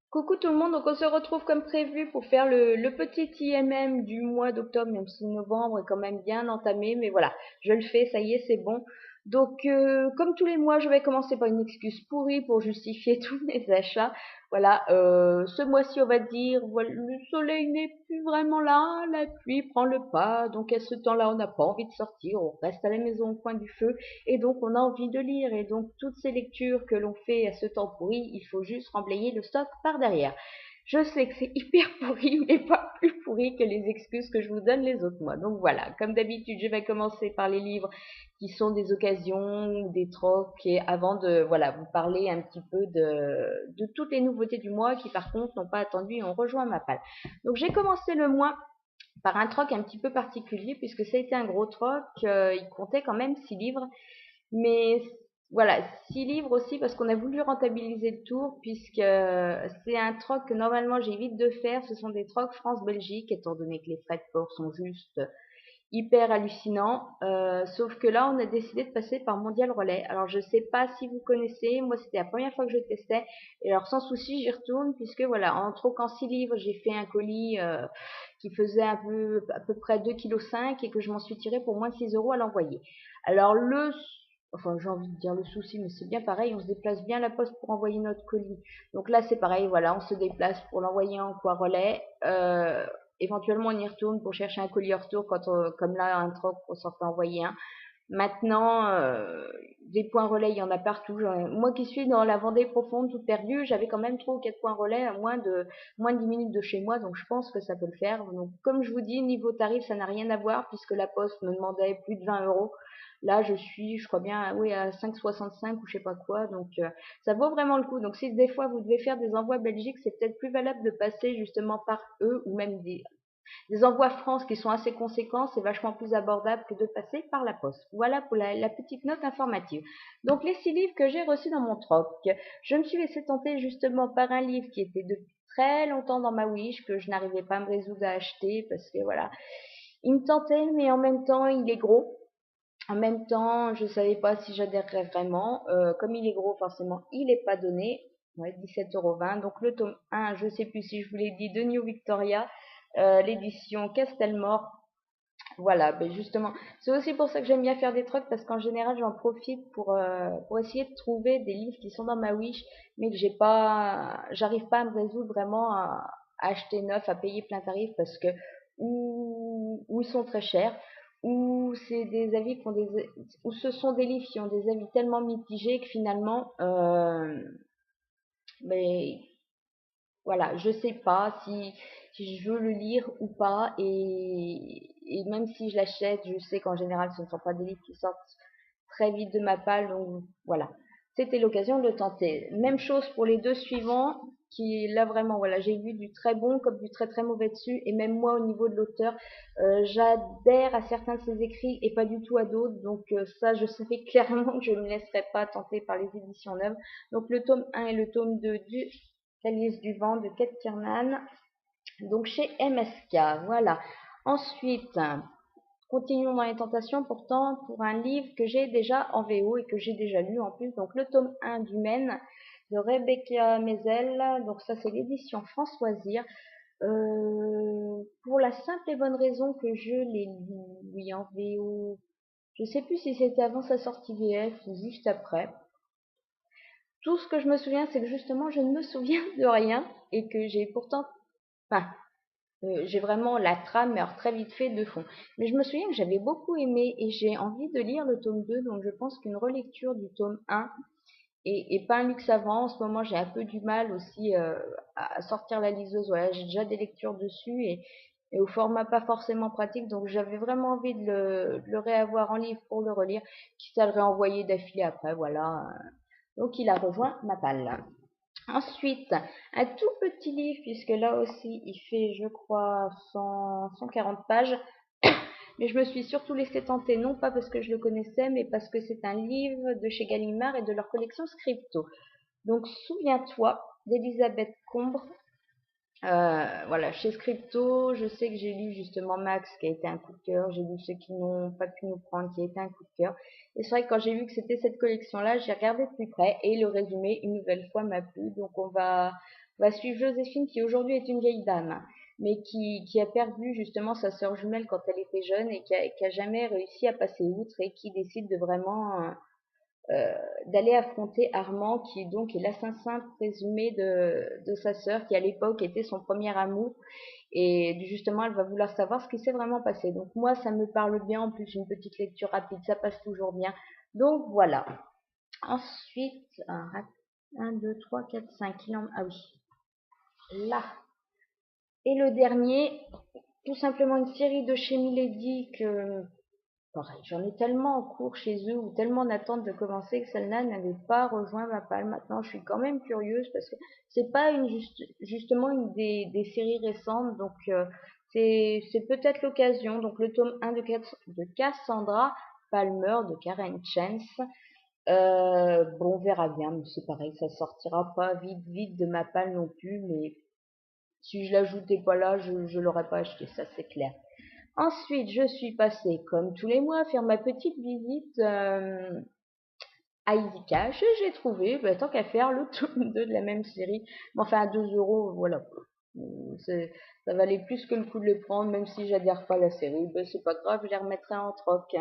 Coucou tout le monde, donc on se retrouve comme prévu pour faire le petit IMM du mois d'octobre, même si novembre est quand même bien entamé, mais voilà, je le fais, ça y est, c'est bon. Donc, comme tous les mois, je vais commencer par une excuse pourrie pour justifier tous mes achats. Voilà, ce mois-ci, on va dire, voilà, le soleil n'est plus vraiment là, la pluie prend le pas, donc à ce temps-là, on n'a pas envie de sortir, on reste à la maison au coin du feu, et donc on a envie de lire, et donc toutes ces lectures que l'on fait à ce temps pourri, il faut juste remblayer le stock par derrière. Je sais que c'est hyper pourri, mais pas plus pourri que les excuses que je vous donne les autres mois. Donc voilà, comme d'habitude, je vais commencer par les livres qui sont des occasions, des trocs, et avant de voilà vous parler un petit peu de toutes les nouveautés du mois qui par contre n'ont pas attendu et ont rejoint ma palle. Donc j'ai commencé le mois par un troc un petit peu particulier puisque ça a été un gros troc, il comptait quand même 6 livres, mais voilà, 6 livres aussi parce qu'on a voulu rentabiliser le tour puisque c'est un troc que normalement j'évite de faire. Ce sont des trocs France-Belgique étant donné que les frais de port sont juste hyper hallucinants. Sauf que là, on a décidé de passer par Mondial Relais. Alors, je sais pas si vous connaissez. Moi, c'était la première fois que je testais. Et alors, sans souci, j'y retourne puisque voilà, en troquant 6 livres, j'ai fait un colis qui faisait à peu près 2,5 kg et que je m'en suis tiré pour moins de 6 euros à l'envoyer. Alors, enfin, j'ai envie de dire le souci, mais c'est bien pareil, on se déplace bien à la poste pour envoyer notre colis. Donc là, c'est pareil, voilà, on se déplace pour l'envoyer en quoi relais. Éventuellement, on y retourne pour chercher un colis en retour quand comme là, un troc, on s'en fait envoyer un. Maintenant, des points relais, il y en a partout. Moi qui suis dans la Vendée profonde, toute perdue, j'avais quand même 3 ou 4 points relais à moins de 10 minutes de chez moi, donc je pense que ça peut le faire. Donc, comme je vous dis, niveau tarif, ça n'a rien à voir puisque la Poste me demandait plus de 20 euros. Là, je suis, je crois bien, oui, à 5,65 ou je sais pas quoi. Donc, ça vaut vraiment le coup. Donc, si des fois vous devez faire des envois Belgique, c'est peut-être plus valable de passer justement par eux ou même des envois France qui sont assez conséquents, c'est vachement plus abordable que de passer par la poste. Voilà pour la petite note informative. Donc les 6 livres que j'ai reçus dans mon troc, je me suis laissé tenter justement par un livre qui était depuis très longtemps dans ma wish, que je n'arrivais pas à me résoudre à acheter parce que voilà, il me tentait, mais en même temps il est gros. En même temps, je savais pas si j'adhérerais vraiment. Comme il est gros, forcément, il n'est pas donné. Ouais, 17,20 €. Donc le tome 1, je sais plus si je vous l'ai dit, de New Victoria, l'édition Castelmore. Voilà, ben justement, c'est aussi pour ça que j'aime bien faire des trucs parce qu'en général, j'en profite pour essayer de trouver des livres qui sont dans ma wish, mais que j'arrive pas à me résoudre vraiment à acheter neuf, à payer plein tarif parce que ou ils sont très chers, ou c'est des avis qui ont ou ce sont des livres qui ont des avis tellement mitigés que finalement, mais voilà, je sais pas si je veux le lire ou pas, et même si je l'achète, je sais qu'en général, ce ne sont pas des livres qui sortent très vite de ma palle, donc voilà. C'était l'occasion de le tenter. Même chose pour les deux suivants, qui là vraiment, voilà, j'ai vu du très bon comme du très très mauvais dessus, et même moi au niveau de l'auteur, j'adhère à certains de ses écrits et pas du tout à d'autres, donc ça, je savais clairement que je ne me laisserais pas tenter par les éditions neuves. Donc le tome 1 et le tome 2 du Calice du vent de Kate Kiernan, donc chez MSK. Voilà. Ensuite, continuons dans les tentations, pourtant pour un livre que j'ai déjà en VO et que j'ai déjà lu en plus. Donc le tome 1 du Maine de Rebecca Mezel. Donc ça c'est l'édition Françoisir. Pour la simple et bonne raison que je l'ai lu, oui, en VO. Je sais plus si c'était avant sa sortie VF ou juste après. Tout ce que je me souviens, c'est que justement, je ne me souviens de rien et que j'ai pourtant, enfin, j'ai vraiment la trame, mais alors très vite fait de fond. Mais je me souviens que j'avais beaucoup aimé et j'ai envie de lire le tome 2, donc je pense qu'une relecture du tome 1 et pas un luxe avant. En ce moment, j'ai un peu du mal aussi à sortir la liseuse. Voilà, j'ai déjà des lectures dessus et au format pas forcément pratique, donc j'avais vraiment envie de le réavoir en livre pour le relire, quitte à le réenvoyer d'affilée après, voilà. Donc il a rejoint ma palle. Ensuite, un tout petit livre, puisque là aussi il fait, je crois, 140 pages. Mais je me suis surtout laissé tenter, non pas parce que je le connaissais, mais parce que c'est un livre de chez Gallimard et de leur collection Scripto. Donc, souviens-toi d'Elisabeth Combre. Voilà, chez Scripto, je sais que j'ai lu justement Max qui a été un coup de cœur, j'ai lu ceux qui n'ont pas pu nous prendre qui a été un coup de cœur. Et c'est vrai que quand j'ai vu que c'était cette collection-là, j'ai regardé de plus près et le résumé une nouvelle fois m'a plu. Donc va suivre Joséphine qui aujourd'hui est une vieille dame, mais qui a perdu justement sa sœur jumelle quand elle était jeune et qui a jamais réussi à passer outre et qui décide de vraiment d'aller affronter Armand, qui donc est l'assassin présumé de sa sœur, qui à l'époque était son premier amour. Et justement, elle va vouloir savoir ce qui s'est vraiment passé. Donc moi, ça me parle bien. En plus, une petite lecture rapide, ça passe toujours bien. Donc voilà. Ensuite, 1, 2, 3, 4, 5. Ah oui, là. Et le dernier, tout simplement une série de chez Milady que pareil, j'en ai tellement en cours chez eux ou tellement en attente de commencer que celle-là n'avait pas rejoint ma palle. Maintenant, je suis quand même curieuse parce que c'est pas justement une des séries récentes, donc c'est peut-être l'occasion. Donc le tome 1 de Cassandra Palmer de Karen Chance. Bon, on verra bien, mais c'est pareil, ça sortira pas vite de ma palle non plus, mais si je l'ajoutais pas là, je l'aurais pas acheté, ça c'est clair. Ensuite, je suis passée, comme tous les mois, faire ma petite visite à Easy Cash et j'ai trouvé, bah, tant qu'à faire, le tome 2 de la même série. Mais enfin, à 2 euros, voilà. Ça valait plus que le coup de le prendre, même si j'adhère pas à la série. Ben, c'est pas grave, je les remettrai en troc.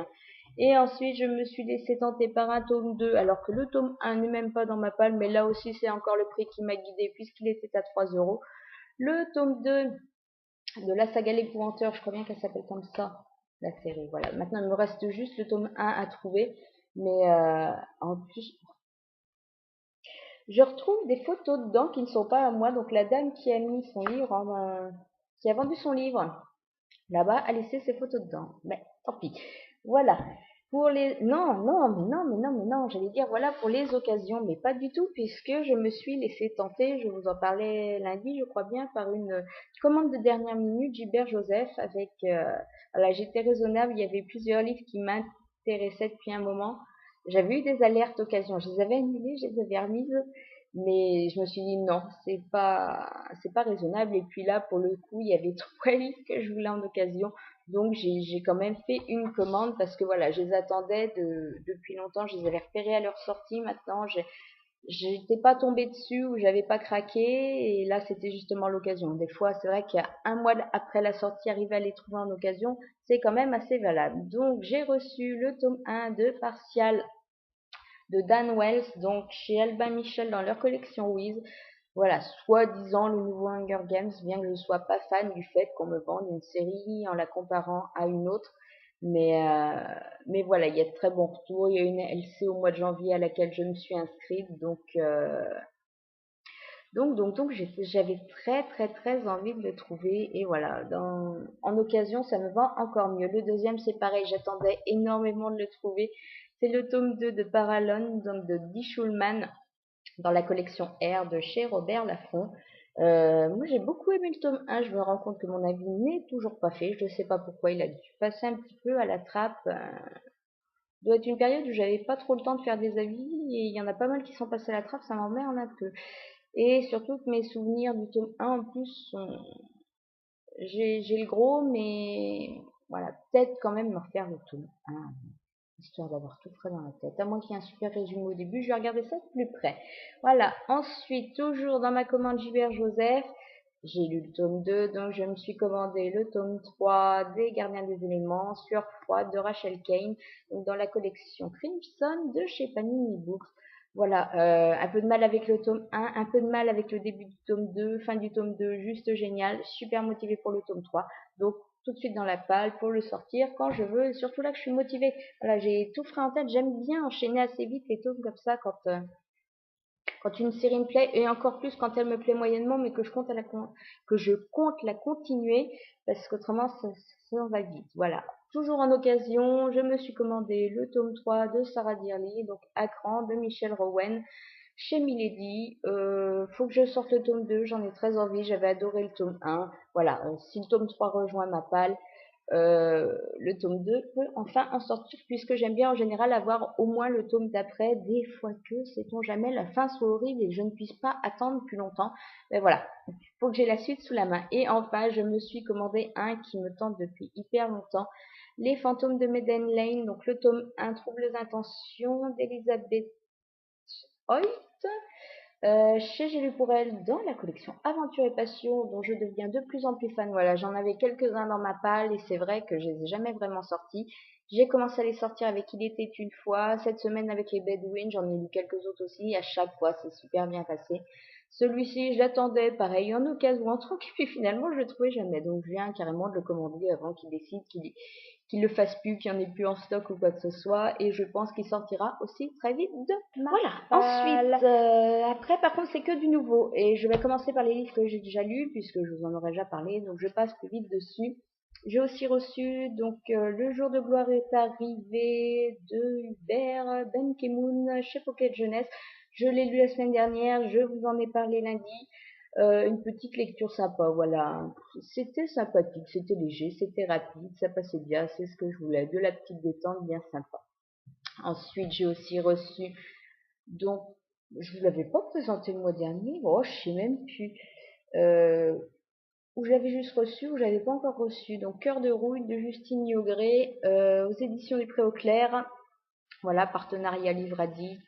Et ensuite, je me suis laissé tenter par un tome 2, alors que le tome 1 n'est même pas dans ma palle, mais là aussi, c'est encore le prix qui m'a guidé puisqu'il était à 3 euros. Le tome 2 de la saga L'Épouvanteur, je crois bien qu'elle s'appelle comme ça, la série. Voilà. Maintenant, il me reste juste le tome 1 à trouver. Mais en plus, je retrouve des photos dedans qui ne sont pas à moi. Donc, la dame qui a mis son livre, qui a vendu son livre, là-bas, a laissé ses photos dedans. Mais tant pis. Voilà. Pour les... Non, j'allais dire voilà pour les occasions, mais pas du tout, puisque je me suis laissé tenter, je vous en parlais lundi, je crois bien, par une commande de dernière minute, Gilbert Joseph, avec... voilà, j'étais raisonnable, il y avait plusieurs livres qui m'intéressaient depuis un moment. J'avais eu des alertes occasions, je les avais annulées, je les avais remises, mais je me suis dit non, c'est pas raisonnable. Et puis là, pour le coup, il y avait trois livres que je voulais en occasion. Donc j'ai quand même fait une commande parce que voilà, je les attendais depuis longtemps, je les avais repérés à leur sortie. Maintenant, j'étais pas tombée dessus ou j'avais pas craqué et là c'était justement l'occasion. Des fois, c'est vrai qu'il y a un mois après la sortie, arriver à les trouver en occasion, c'est quand même assez valable. Donc j'ai reçu le tome 1 de Partial de Dan Wells, donc chez Albin Michel dans leur collection Wiz. Voilà, soi-disant le nouveau Hunger Games, bien que je ne sois pas fan du fait qu'on me vende une série en la comparant à une autre. Mais voilà, il y a de très bons retours. Il y a une LC au mois de janvier à laquelle je me suis inscrite. Donc j'avais très envie de le trouver. Et voilà, en occasion, ça me vend encore mieux. Le deuxième, c'est pareil, j'attendais énormément de le trouver. C'est le tome 2 de Paralone, donc de Guy Schulman, dans la collection R de chez Robert Laffont. Moi, j'ai beaucoup aimé le tome 1. Je me rends compte que mon avis n'est toujours pas fait. Je ne sais pas pourquoi il a dû passer un petit peu à la trappe. Doit être une période où j'avais pas trop le temps de faire des avis et il y en a pas mal qui sont passés à la trappe. Ça m'emmerde un peu. Et surtout que mes souvenirs du tome 1 en plus sont... J'ai le gros, mais voilà, peut-être quand même me refaire le tome 1, histoire d'avoir tout frais dans la tête. À moins qu'il y ait un super résumé au début, je vais regarder ça de plus près. Voilà, ensuite, toujours dans ma commande Gilbert Joseph, j'ai lu le tome 2, donc je me suis commandé le tome 3 des Gardiens des éléments, Sueur froide de Rachel Kane, donc dans la collection Crimson de chez Panini Books. Voilà, un peu de mal avec le tome 1, un peu de mal avec le début du tome 2, fin du tome 2, juste génial, super motivé pour le tome 3. Donc tout de suite dans la palle pour le sortir quand je veux, et surtout là que je suis motivée. Voilà, j'ai tout frais en tête, j'aime bien enchaîner assez vite les tomes comme ça quand une série me plaît, et encore plus quand elle me plaît moyennement, mais que je compte la continuer, parce qu'autrement ça va vite. Voilà. Toujours en occasion, je me suis commandé le tome 3 de Sarah Dearly, donc à cran de Michelle Rowan, chez Milady. Faut que je sorte le tome 2, j'en ai très envie, j'avais adoré le tome 1. Voilà, si le tome 3 rejoint ma palle, le tome 2 peut enfin en sortir, puisque j'aime bien en général avoir au moins le tome d'après, des fois que, sait-on jamais, la fin soit horrible et que je ne puisse pas attendre plus longtemps. Mais voilà, faut que j'ai la suite sous la main. Et enfin, je me suis commandé un qui me tente depuis hyper longtemps, Les fantômes de Maiden Lane, donc le tome 1, Troubles intentions d'Elizabeth Hoyt. Chez J'ai lu pour elle dans la collection Aventure et Passion dont je deviens de plus en plus fan. Voilà, j'en avais quelques-uns dans ma palle et c'est vrai que je les ai jamais vraiment sortis. J'ai commencé à les sortir avec Il était une fois, cette semaine avec les Bedouins, j'en ai lu quelques autres aussi, à chaque fois c'est super bien passé. Celui-ci, je l'attendais, pareil, en occasion, en truc, et puis finalement, je le trouvais jamais. Donc, je viens carrément de le commander avant qu'il décide qu'il le fasse plus, qu'il n'y en ait plus en stock ou quoi que ce soit. Et je pense qu'il sortira aussi très vite de ma Voilà. Ensuite, après, par contre, c'est que du nouveau. Et je vais commencer par les livres que j'ai déjà lus, puisque je vous en aurais déjà parlé. Donc, je passe plus vite dessus. J'ai aussi reçu, donc, Le jour de gloire est arrivé de Hubert Benkemoun chez Pocket Jeunesse. Je l'ai lu la semaine dernière, je vous en ai parlé lundi. Une petite lecture sympa, voilà. C'était sympathique, c'était léger, c'était rapide, ça passait bien, c'est ce que je voulais, de la petite détente bien sympa. Ensuite, j'ai aussi reçu, donc, je vous l'avais pas présenté le mois dernier, oh, je sais même plus, où j'avais juste reçu, ou j'avais pas encore reçu. Donc, Cœur de rouille de Justine Niogré, aux éditions du Pré au Clair. Voilà, partenariat livre addict.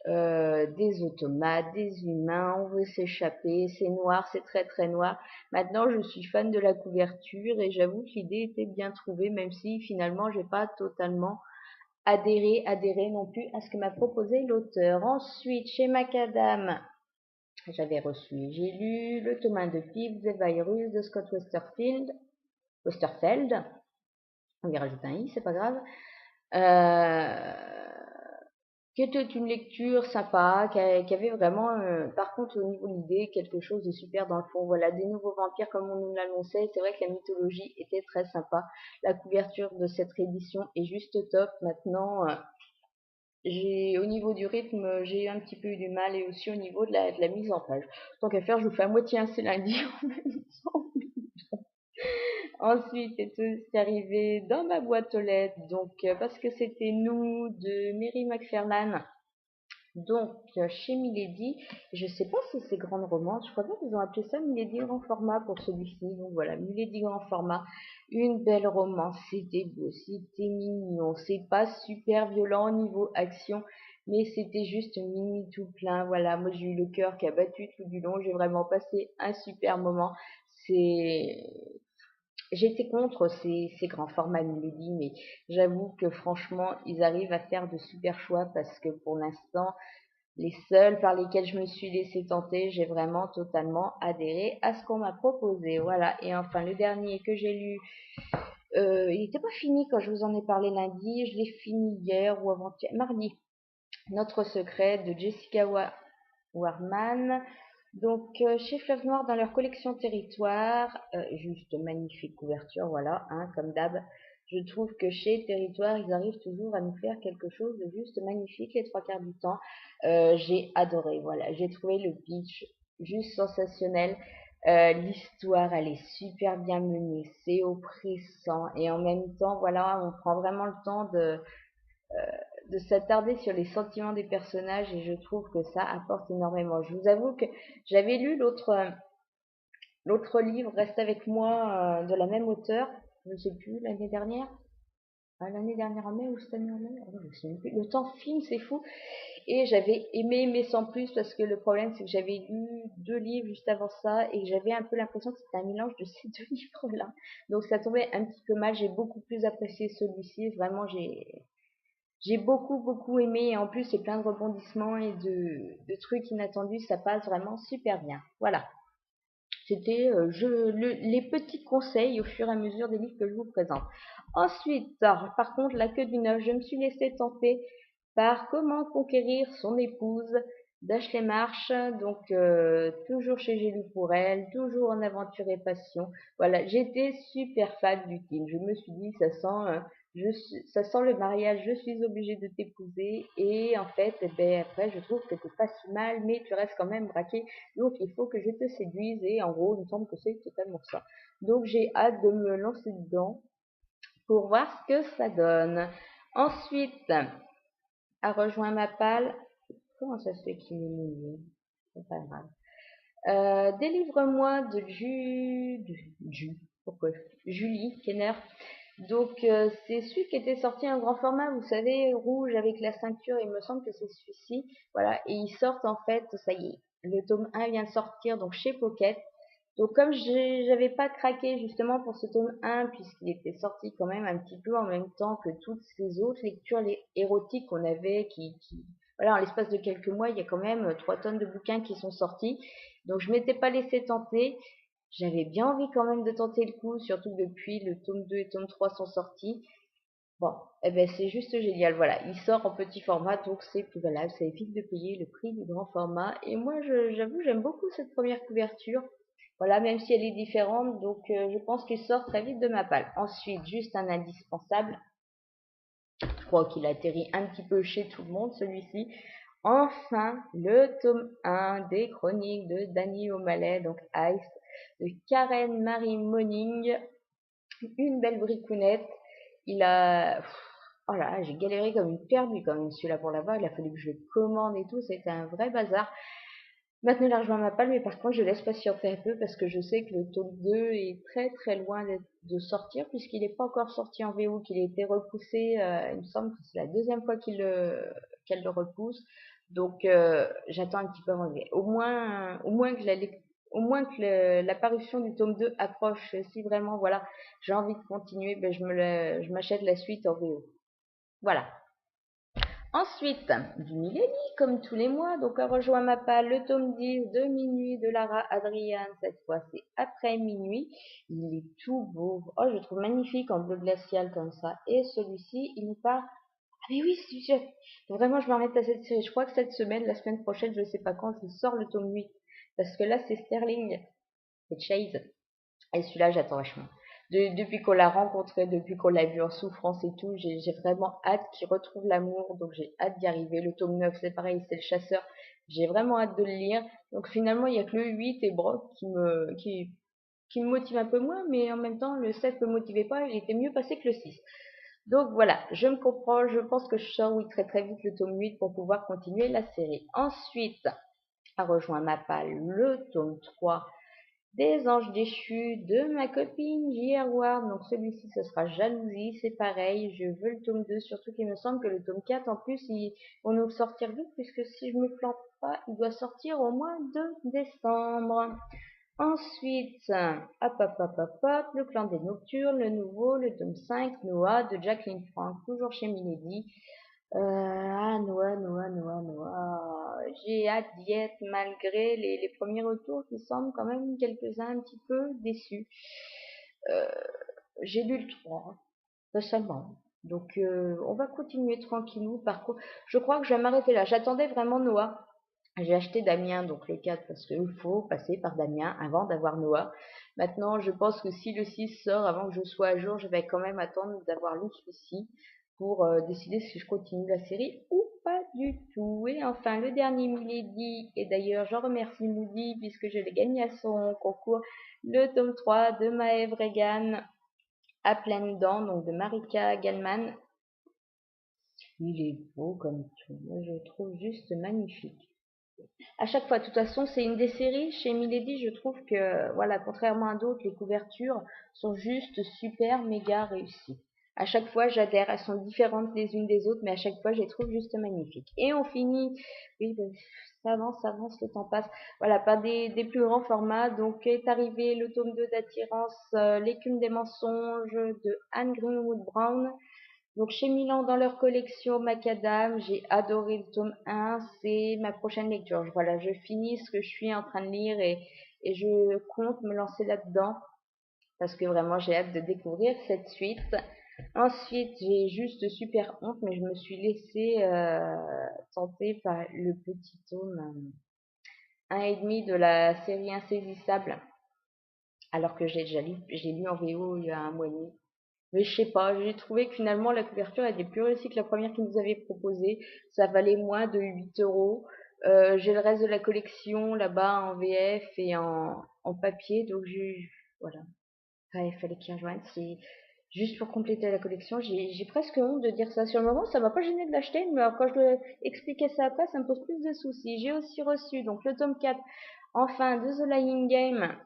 Des automates, des humains, on veut s'échapper, c'est noir, c'est très très noir. Maintenant, je suis fan de la couverture et j'avoue que l'idée était bien trouvée, même si finalement, j'ai pas totalement adhéré non plus à ce que m'a proposé l'auteur. Ensuite, chez Macadam, j'avais reçu, j'ai lu Le tome 1 de Pips et Virus de Scott Westerfeld, on y rajoute un i, c'est pas grave. Qui était une lecture sympa, qui avait vraiment, par contre, au niveau de l'idée, quelque chose de super dans le fond. Voilà, des nouveaux vampires comme on nous l'annonçait. C'est vrai que la mythologie était très sympa. La couverture de cette réédition est juste top. Maintenant, au niveau du rythme, j'ai un petit peu eu du mal et aussi au niveau de la mise en page. Tant qu'à faire, je vous fais à moitié un c'est lundi en même temps. Ensuite est aussi arrivé dans ma boîte aux lettres, donc parce que c'était nous de Mary McFernan. Donc, chez Milady, je sais pas si c'est grande romance, je crois pas qu'ils ont appelé ça Milady grand format pour celui-ci. Donc voilà, Milady grand format, une belle romance, c'était beau, c'était mignon, c'est pas super violent au niveau action, mais c'était juste mimi tout plein. Voilà, moi j'ai eu le cœur qui a battu tout du long, j'ai vraiment passé un super moment. C'est J'étais contre ces grands formats Milady, mais j'avoue que franchement, ils arrivent à faire de super choix parce que pour l'instant, les seuls par lesquels je me suis laissée tenter, j'ai vraiment totalement adhéré à ce qu'on m'a proposé. Voilà. Et enfin, le dernier que j'ai lu, il n'était pas fini quand je vous en ai parlé lundi. Je l'ai fini hier ou avant-hier, mardi. Notre secret de Jessica Warman. Donc, chez Fleuve Noir, dans leur collection Territoire, juste magnifique couverture, voilà, hein, comme d'hab. Je trouve que chez Territoire, ils arrivent toujours à nous faire quelque chose de juste magnifique les trois quarts du temps. J'ai adoré, voilà, j'ai trouvé le pitch juste sensationnel. L'histoire, elle est super bien menée, c'est oppressant et en même temps, voilà, on prend vraiment le temps de s'attarder sur les sentiments des personnages et je trouve que ça apporte énormément. Je vous avoue que j'avais lu l'autre livre, Reste avec moi, de la même auteure, je ne sais plus, l'année dernière en mai ou cette année en mai, oh, je sais plus. Le temps file, c'est fou. Et j'avais aimé mais sans plus parce que le problème c'est que j'avais lu deux livres juste avant ça et que j'avais un peu l'impression que c'était un mélange de ces deux livres-là. Donc ça tombait un petit peu mal, j'ai beaucoup plus apprécié celui-ci, vraiment j'ai beaucoup aimé et en plus c'est plein de rebondissements et de trucs inattendus, ça passe vraiment super bien. Voilà, c'était les petits conseils au fur et à mesure des livres que je vous présente. Ensuite, par contre, la queue du neuf, je me suis laissée tenter par Comment conquérir son épouse d'Ashley Marsh, donc toujours chez J'ai lu pour elle, toujours en aventure et passion. Voilà, j'étais super fan du film. Je me suis dit, ça sent le mariage, je suis obligée de t'épouser. Et en fait, eh ben, après, je trouve que t'es pas si mal, mais tu restes quand même braqué. Donc, il faut que je te séduise. Et en gros, il me semble que c'est totalement ça. Donc, j'ai hâte de me lancer dedans pour voir ce que ça donne. Ensuite, a rejoint ma palle. Comment ça se fait qu'il m'est mouillé? C'est pas grave. Délivre-moi de Pourquoi Julie Kenner. Donc c'est celui qui était sorti en grand format, vous savez, rouge avec la ceinture, il me semble que c'est celui-ci. Voilà, et ils sortent en fait, ça y est, le tome 1 vient de sortir donc chez Pocket. Donc comme j'avais pas craqué justement pour ce tome 1 puisqu'il était sorti quand même un petit peu en même temps que toutes ces autres lectures érotiques qu'on avait voilà, en l'espace de quelques mois, il y a quand même 3 tonnes de bouquins qui sont sortis. Donc je m'étais pas laissé tenter. J'avais bien envie quand même de tenter le coup, surtout que depuis le tome 2 et tome 3 sont sortis. Bon, eh ben c'est juste génial. Voilà, il sort en petit format, donc c'est plus valable. Ça évite de payer le prix du grand format. Et moi, j'avoue, j'aime beaucoup cette première couverture. Voilà, même si elle est différente, donc je pense qu'il sort très vite de ma palle. Ensuite, juste un indispensable. Je crois qu'il atterrit un petit peu chez tout le monde, celui-ci. Enfin, le tome 1 des chroniques de Danny O'Malley, donc Ice, de Karen Marie Moning. Une belle bricounette. Il a... Oh là, j'ai galéré comme une perdue quand même celui-là pour l'avoir. Il a fallu que je le commande et tout. C'était un vrai bazar. Maintenant, il a rejoint ma palle, mais par contre, je laisse patienter un peu parce que je sais que le tome 2 est très très loin de sortir puisqu'il n'est pas encore sorti en VO, qu'il a été repoussé. Il me semble que c'est la deuxième fois qu'elle le repousse. Donc, j'attends un petit peu avant. Au moins que la parution du tome 2 approche. Si vraiment, voilà, j'ai envie de continuer, ben, je m'achète la suite en VO. Voilà. Ensuite, du Millennium, comme tous les mois, donc on rejoint ma palle le tome 10 de Minuit de Lara Adrian, cette fois c'est après minuit. Il est tout beau, oh je le trouve magnifique en bleu glacial comme ça. Et celui-ci, il nous parle... Ah mais oui, vraiment je me remets à cette série. Je crois que cette semaine, la semaine prochaine, je ne sais pas quand, il sort le tome 8. Parce que là c'est Sterling, c'est Chase. Et celui-là, j'attends vachement. Depuis qu'on l'a rencontré, depuis qu'on l'a vu en souffrance et tout, j'ai vraiment hâte qu'il retrouve l'amour. Donc j'ai hâte d'y arriver. Le tome 9, c'est pareil, c'est le chasseur. J'ai vraiment hâte de le lire. Donc finalement, il n'y a que le 8 et Brock qui me motive un peu moins. Mais en même temps, le 7 me motivait pas. Il était mieux passé que le 6. Donc voilà, je me comprends. Je pense que je sors, oui, très très vite le tome 8 pour pouvoir continuer la série. Ensuite, a rejoint ma palle le tome 3 des anges déchus de ma copine J.R. Ward. Donc celui-ci, ce sera Jalousie. C'est pareil, je veux le tome 2. Surtout qu'il me semble que le tome 4, en plus, ils vont nous le sortir vite. Puisque si je me plante pas, il doit sortir au mois de décembre. Ensuite, hop, hop, hop, hop, hop, le clan des Nocturnes, le nouveau, le tome 5, Noah, de Jacqueline Frank, toujours chez Milady. Noah. J'ai hâte d'y être malgré les premiers retours qui semblent quand même quelques-uns un petit peu déçus. Euh, j'ai lu le 3 récemment. Donc on va continuer tranquillou. Par contre, je crois que je vais m'arrêter là. J'attendais vraiment Noah. J'ai acheté Damien, donc le 4, parce qu'il faut passer par Damien avant d'avoir Noah. Maintenant, je pense que si le 6 sort avant que je sois à jour, je vais quand même attendre d'avoir lu celui-ci pour décider si je continue la série ou pas du tout. Et enfin, le dernier Milady, et d'ailleurs, j'en remercie Moody puisque je l'ai gagné à son concours, le tome 3 de Maëve Regan à pleines dents, donc de Marika Gallman. Il est beau comme tout, moi je le trouve juste magnifique. À chaque fois, de toute façon, c'est une des séries chez Milady, je trouve que, voilà, contrairement à d'autres, les couvertures sont juste super, méga réussies. À chaque fois, j'adhère, elles sont différentes les unes des autres, mais à chaque fois, je les trouve juste magnifiques. Et on finit, oui, ben, ça avance, le temps passe, voilà, par des plus grands formats. Donc, est arrivé le tome 2 d'Attirance, L'écume des mensonges de Anne Greenwood Brown. Donc chez Milan dans leur collection Macadam, j'ai adoré le tome 1, c'est ma prochaine lecture. Voilà, je finis ce que je suis en train de lire et je compte me lancer là-dedans parce que vraiment j'ai hâte de découvrir cette suite. Ensuite, j'ai juste super honte, mais je me suis laissée tenter par le petit tome 1,5 de la série Insaisissable, alors que j'ai lu en VO il y a un mois et demi. Mais je sais pas, j'ai trouvé que finalement la couverture était plus réussie que la première qu'ils nous avait proposée. Ça valait moins de 8 euros. J'ai le reste de la collection là-bas en VF et en papier, donc voilà. Ouais, il fallait qu'ils rejoignent. C'est juste pour compléter la collection. J'ai presque honte de dire ça. Sur le moment, ça m'a pas gêné de l'acheter, mais alors quand je dois expliquer ça après, ça me pose plus de soucis. J'ai aussi reçu donc le tome 4, enfin, de The Lying Game.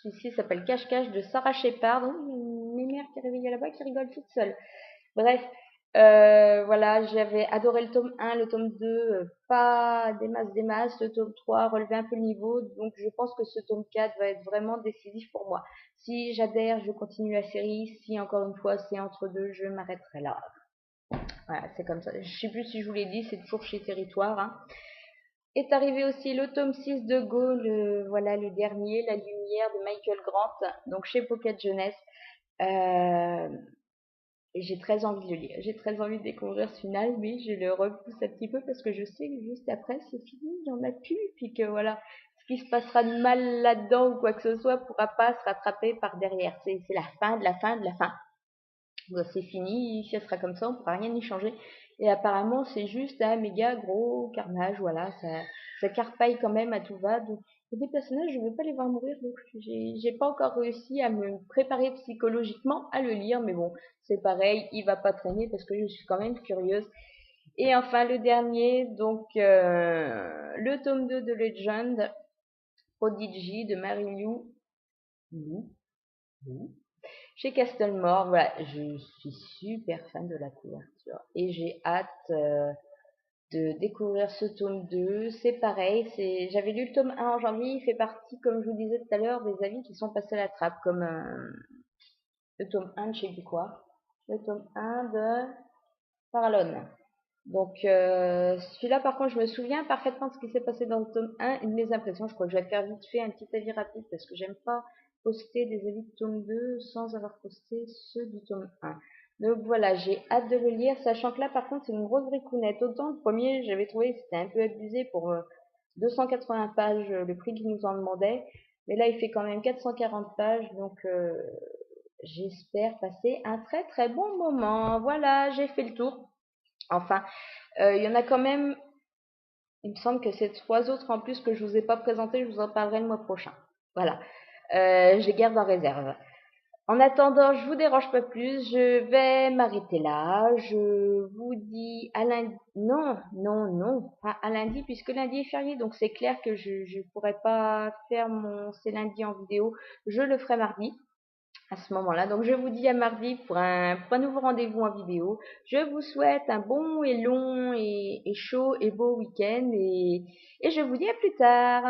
Celui-ci s'appelle Cache-Cache de Sarah Shepard. Oh, mais mère qui est réveillée là-bas qui rigole toute seule. Bref, voilà, j'avais adoré le tome 1, le tome 2, pas des masses, le tome 3 relevé un peu le niveau, donc je pense que ce tome 4 va être vraiment décisif pour moi. Si j'adhère, je continue la série, si encore une fois c'est entre deux, je m'arrêterai là. Voilà, c'est comme ça. Je sais plus si je vous l'ai dit, c'est toujours chez Territoire, hein. Est arrivé aussi le tome 6 de Go, voilà le dernier, La Lumière de Michael Grant, donc chez Pocket Jeunesse. Euh, et j'ai très envie de le lire. J'ai très envie de découvrir ce final, mais je le repousse un petit peu parce que je sais que juste après, c'est fini, il n'y en a plus. Puis que voilà, ce qui se passera de mal là-dedans ou quoi que ce soit pourra pas se rattraper par derrière. C'est la fin de la fin de la fin. Bon, c'est fini, ça sera comme ça, on ne pourra rien y changer. Et apparemment, c'est juste un méga gros carnage, voilà, ça carpaille quand même à tout va. Donc, il y a des personnages, je ne veux pas les voir mourir, donc j'ai pas encore réussi à me préparer psychologiquement à le lire, mais bon, c'est pareil, il va pas traîner parce que je suis quand même curieuse. Et enfin, le dernier, donc le tome 2 de Legend, Prodigy de Mary Lou. Chez Castlemore, voilà, je suis super fan de la couverture et j'ai hâte de découvrir ce tome 2. C'est pareil, j'avais lu le tome 1 en janvier, il fait partie, comme je vous disais tout à l'heure, des avis qui sont passés à la trappe, comme le tome 1 de je sais plus quoi, le tome 1 de Paralone. Donc celui-là par contre je me souviens parfaitement de ce qui s'est passé dans le tome 1 et de mes impressions. Je crois que je vais faire vite fait un petit avis rapide parce que j'aime pas poster des avis de tome 2 sans avoir posté ceux du tome 1. Donc voilà, j'ai hâte de le lire, sachant que là par contre c'est une grosse bricounette. Autant le premier j'avais trouvé que c'était un peu abusé pour 280 pages, le prix qu'ils nous en demandaient, mais là il fait quand même 440 pages, donc j'espère passer un très très bon moment. Voilà, j'ai fait le tour. Enfin, il y en a quand même, il me semble que c'est 3 autres en plus que je vous ai pas présenté, je vous en parlerai le mois prochain. Voilà, je les garde en réserve. En attendant, je vous dérange pas plus, je vais m'arrêter là. Je vous dis à lundi. Non, non, non, pas à lundi puisque lundi est férié, donc c'est clair que je pourrais pas faire mon c'est lundi en vidéo. Je le ferai mardi à ce moment-là. Donc je vous dis à mardi pour un nouveau rendez-vous en vidéo. Je vous souhaite un bon et long et chaud et beau week-end et je vous dis à plus tard.